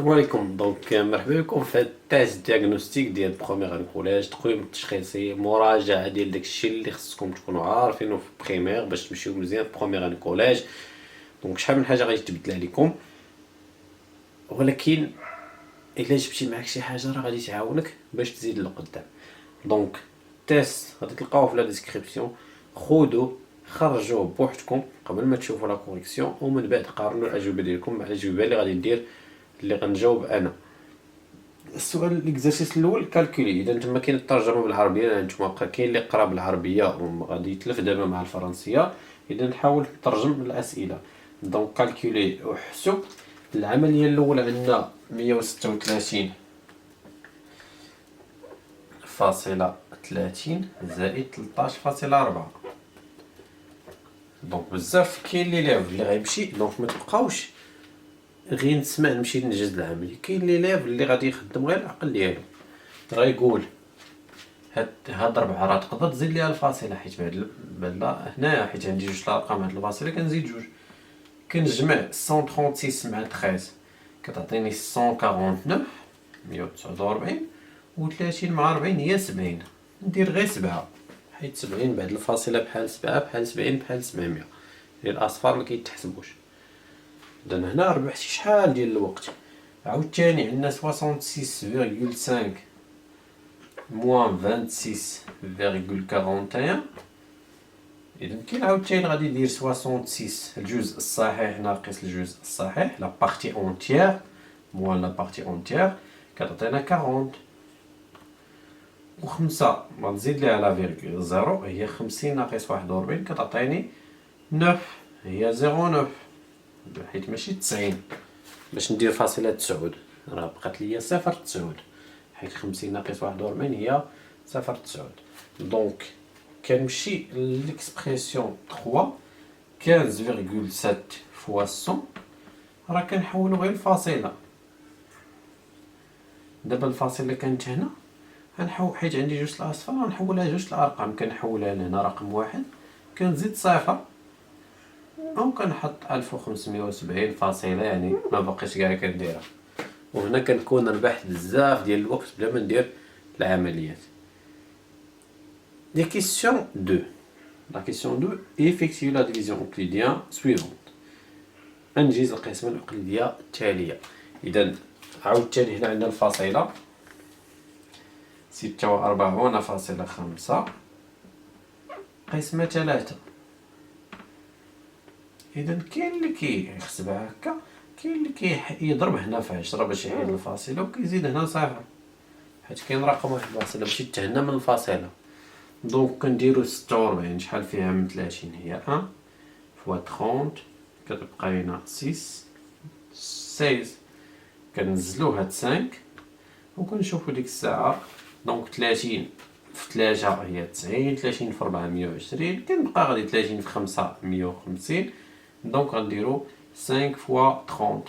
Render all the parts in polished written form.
السلام عليكم. مرحبا بكم في هاد التيست دياغنوستيك ديال بروميير ان كوليج، تقويم التشخيصي، مراجعه ديال داكشي اللي خصكم تكونوا عارفينه في بريمير باش تمشيو مزيان في بروميير ان كوليج. شحال من حاجه غادي تبدل عليكم، ولكن الا جبتي معاك شي حاجه راه غادي تعاونك باش تزيد لقدام. التيست غادي تلقاوه في لا ديسكريبسيون، خذوه خرجوه بوحدكم قبل ما تشوفوا لا كوريكسيون، ومن بعد قارنوا الاجوبه ديالكم مع الاجوبه اللي غادي ندير اللي غنجاوب انا. السؤال الاكزرسيس الاول كالكولي. اذا نتوما كاين الترجمه بالعربيه، لان نتوما كاين اللي قرا بالعربيه وغادي يتلف دابا مع الفرنسيه، اذا نحاول نترجم الاسئله. كالكولي وحسب. العمليه الاولى عندنا 136 فاصلة 30 زائد 13.4. بزاف كاين اللي لعب اللي غيمشي، ما تبقاوش غير نسمع نمشي ننجز العمليه. كاين اللي لعب اللي غادي يخدم غير العقل ديالو، غايقول هاد 4 راه تقدر تزيد ليها الفاصله، حيت بعدا هنايا حيت عندي جوج الارقام هاد الفاصله كنزيد جوج، كنجمع 136 مع 13 كتعطيني 149 و30 مع 40 هي 70. ندير غير 7 حيت 70 بعد الفاصله بحال 7 بحال 70 بحال 700 ديال الاصفار ما كيتحسبوش. اذا هنا ربحتي شحال ديال الوقت. عاوتاني عندنا 66,5 موان 26,41. اذا كاين عاوتاني غادي ندير 66 الجزء الصحيح ناقص الجزء الصحيح، لا بارتي اونتيير موان لا بارتي اونتيير كتعطينا 40. وخمسة غنزيد ليها لا فيرغول زيرو هي 50 ناقص 41 كتعطيني 9 هي 0.9 حيت ماشي 90. باش ندير فاصلة 9 راه بقات ليا 0.9 حيت 50 ناقص 41 هي 0.9. كنمشي ليكسبرسيون 3 15,7 فوا 100 راه كنحولو غير الفاصلة. دابا الفاصلة اللي كانت هنا غنحول حيت عندي جوج الاصفار غنحولها جوج الارقام، كنحولها لهنا رقم 1 كنزيد صفر او كنحط 1570 فاصلة، يعني ما بقيتش كاع كنديرها. وهنا كنكون ربحت بزاف ديال الوقت بلا ما ندير العمليات. La question 2. La question 2. Effectue la division euclidienne suivante. أنجز القسمة الأقليدية التالية. إذا عاوتاني هنا عندنا الفاصلة 46.5 قسمة 3. إذا كاين اللي كيحسبها هكا، كاين اللي كيضرب هنا في 10 باش يحيد الفاصلة وكيزيد هنا صفر حيت كاين رقم واحد الفاصلة باش يتهنى من الفاصلة. كنديرو 46 شحال فيها من 30 هي 1 فوا 30 كتبقى لينا 16 كنزلو هاد 5 وكنشوفو ديك الساعة 30 في 3 هي 90، 30 في 4 120، كنبقى غادي 30 في 5 150. غنديرو 5 فوا 30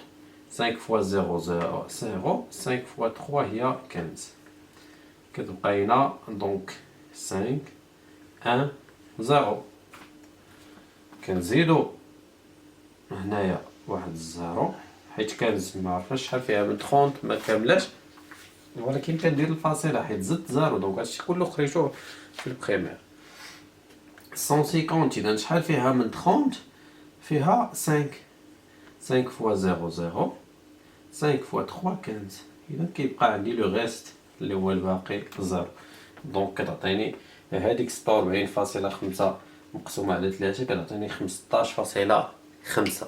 5 فوا 0 0 0 5 فوا 3 هي 15 كتبقى لينا 5 1 0. كنزيدو هنايا واحد الزيرو حيت كانت معرفاش شحال فيها من 30 ما كاملاش، ولكن كندير الفاصلة حيت زدت زيرو. هادشي كله قريتوه في البريمير. 150 إذا شحال فيها من 30 فيها 5 فوا 0 0 5 فوا 3 15. إذا كيبقى عندي لو غيست اللي هو الباقي زيرو. كتعطيني هاديك 46.5 مقسومة على 3 كتعطيني 15.5.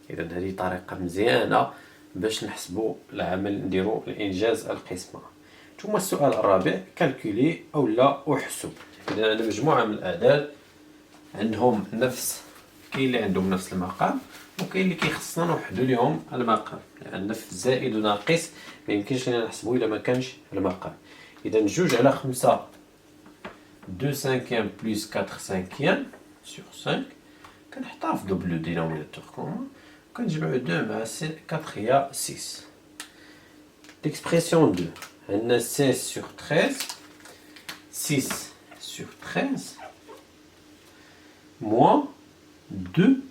إذا هذه طريقة مزيانة باش نحسبوا العمل نديروا الإنجاز القسمة. ثم السؤال الرابع كالكولي أو لا أحسب. إذا عندنا مجموعة من الأعداد عندهم نفس، كاين اللي عندهم نفس المقام وكاين اللي كيخصنا نوحدوا لهم المقام، يعني عندنا في زائد وناقص ما يمكنش لينا نحسبوا إلا ما كانش المقام. إذا 2 على 5 2 cinquième plus 4 cinquième sur 5 كنحتفظوا بلو دينوميناتور كومون كنجمعوا 2 مع 4 هي 6. L'expression 2 عندنا 16 sur 13 6 sur 13 moins 2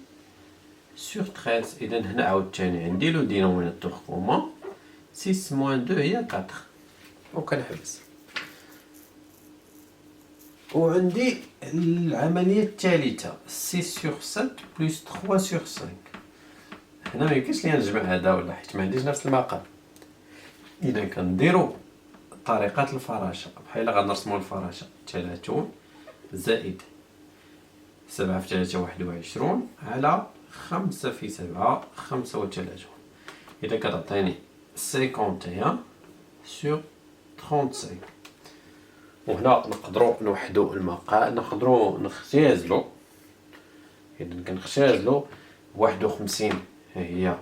sur 13. إذا هنا عاوتاني عندي لو دينوميناتور كومون 6 موان 2 هي 4 وكنحبس. وعندي العملية الثالثة 6 sur 7 plus 3 sur 5. هنا ميمكنش ليا نجمع هذا ولا حيت معنديش نفس المقام. إذا كنديرو طريقة الفراشة بحال غنرسمو الفراشة 30 زائد 7 في 3 21 على 5 في 7 35. إذا كتعطيني 51 sur 35. وهنا نقدروا نوحدو المقام، نقدروا نختازلو. إذا كنختازلو 51 هي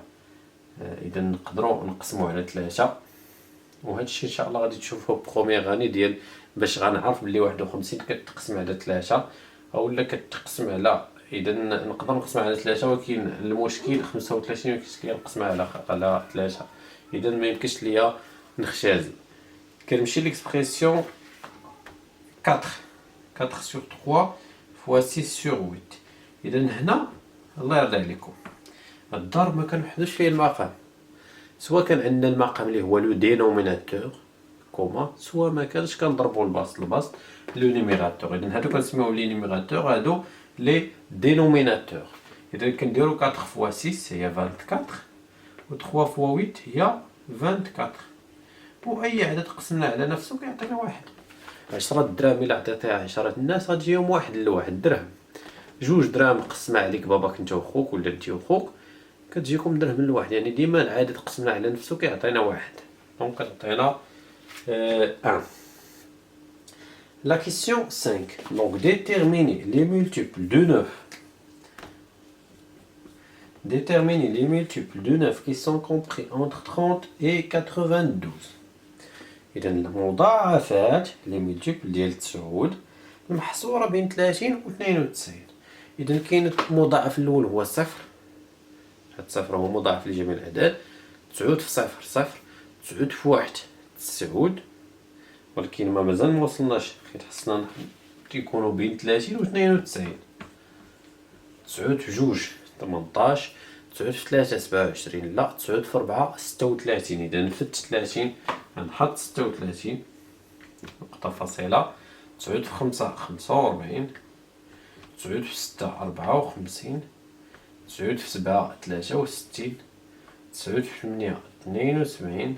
إذا نقدروا نقسمو على 3. وهذا الشيء إن شاء الله غادي تشوفوه بروميير اني ديال باش غنعرف بلي 51 كتقسم على 3 اولا كتقسم على. اذا نقدر نقسم على 3 ولكن المشكل 35 ميمكنش ليا نقسمها على 3. اذا ما يمكنش ليا نختازل. كنمشي ليكسبرسيون 4 sur 3 fois 6 sur 8. اذا هنا الله يرضي عليكم الضرب ما كنوحدوش فيه المقام، سواء كان عندنا المقام اللي هو لو دينوميناتور كوما، سواء ما كانش كنضربوا البسط لو نيميراتور. اذا هادو كنسميوهم لي نيميراتور، هادو لي دينوميناتور. اذا كنديرو 4 فوا 6 هي 24 و 3 فوا 8 هي 24. واي عدد قسمنا على نفسه كيعطينا واحد. 10 دراهم الا عطيتيها 10 الناس غتجيهم واحد لواحد درهم. 2 دراهم قسمها عليك باباك انت وخوك ولا انت وخوك كتجيكم درهم لواحد. يعني ديما العدد قسمنا على نفسه كيعطينا واحد. دونك كتعطينا 1. La question 5. Donc déterminer les multiples de 9. Déterminer les multiples de 9 qui sont compris entre 30 et 92. إذا المضاعفات les multiples ديال 9 المحصورة بين 30 و 92. إذا كاين المضاعف الأول هو 0. هاد 0 هو مضاعف لجميع الأعداد. 9 في 0 0، 9 في 1 9، ولكن مازال موصلناش حيت خصنا تيكونوا بين 30 و 92. 9 في 2 18، 9 في 3 27، لا 9 في 4 36. إذا نفت 30 غنحط 36 نقطة فاصلة. 9 في 5 45، 9 في 6 54، 9 في 7 63، 9 في 8 72،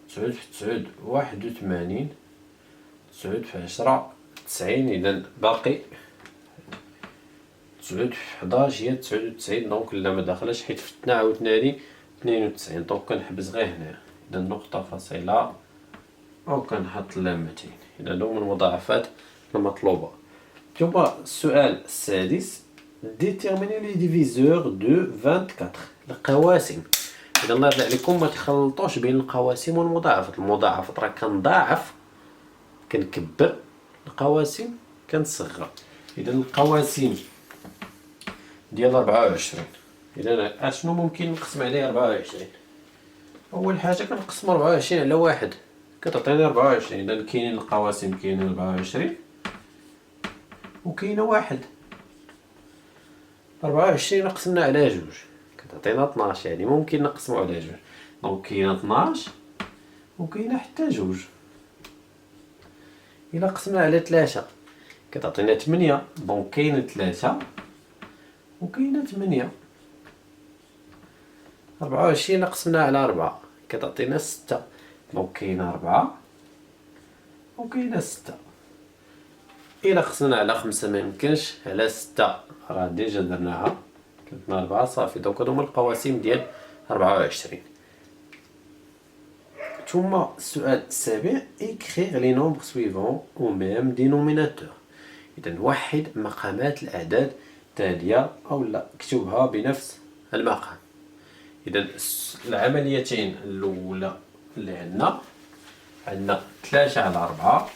9 في 9 81، 9 في 10 90. إذا باقي 9 في 11 هي 99. دونك لا ما داخلاش حيت فتنا عاوتاني 92. دونك كنحبس غير هنا. إذا نقطة فاصلة أو كنحط لامتين. إذا هادو من المضاعفات المطلوبة. ثم السؤال السادس déterminer les diviseurs de 24. القواسم. إذا الله يرضي عليكم ما تخلطوش بين القواسم والمضاعفات. المضاعفات راه كنضاعف كنكبر، القواسم كنصغر. إذا القواسم ديال 24. إذا اشنو ممكن نقسم عليه 24؟ أول حاجة كنقسم 24 على 1 كتعطيني 24. إذا كاينين القواسم كاينين 24 وكاينه 1. 24 قسمنا على 2 كتعطينا 12. يعني ممكن نقسمو على 2. دونك كاينه 12 وكاينه حتى 2. إلا قسمنا على 3 كتعطينا 8. دونك كاينه 3 وكاينه 8. 24 إلا قسمنا على 4 كتعطينا 6. دونك كاينه 4 وكاينه 6. إلا قسمنا على 5 ميمكنش، على 6 راه ديجا درناها كتعطينا 4 صافي. دونك هادو هما القواسم ديال 24. ثم السؤال السابع écrire les nombres suivants au même dénominateur. إذا وحد مقامات الأعداد التالية أو لا اكتبها بنفس المقام. إذا العمليتين الأولى اللي عندنا 3 على 4.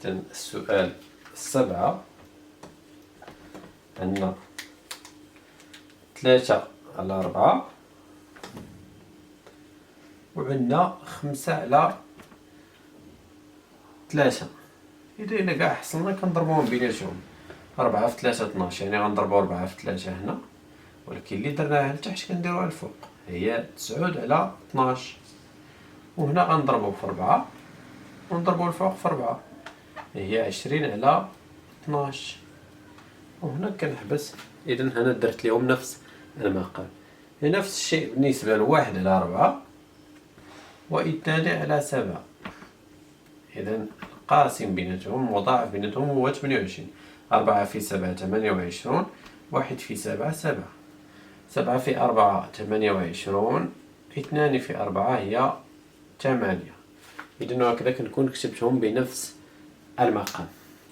إذا السؤال 7 عندنا 3 على 4 وعندنا 5 على 3. إذا كاع حصلنا كنضربوهم بيناتهم. 4 في 3 12، يعني غنضربو 4 في 3 هنا ولكن اللي درناها لتحت كنديروها الفوق، هي 9 على 12. وهنا غنضربو في 4 ونضربو الفوق في 4، هي 20 على 12. وهنا كنحبس. إذا هنا درت لهم نفس المقام. نفس الشيء بالنسبة لواحد على 4 و2 على 7. إذا القاسم بيناتهم المضاعف بيناتهم هو 28. 4 في 7 28، 1 في 7 7. 7 في 4 28، 2 في 4 هي 8. إذا هكذا كنكون كتبتهم بنفس المقام.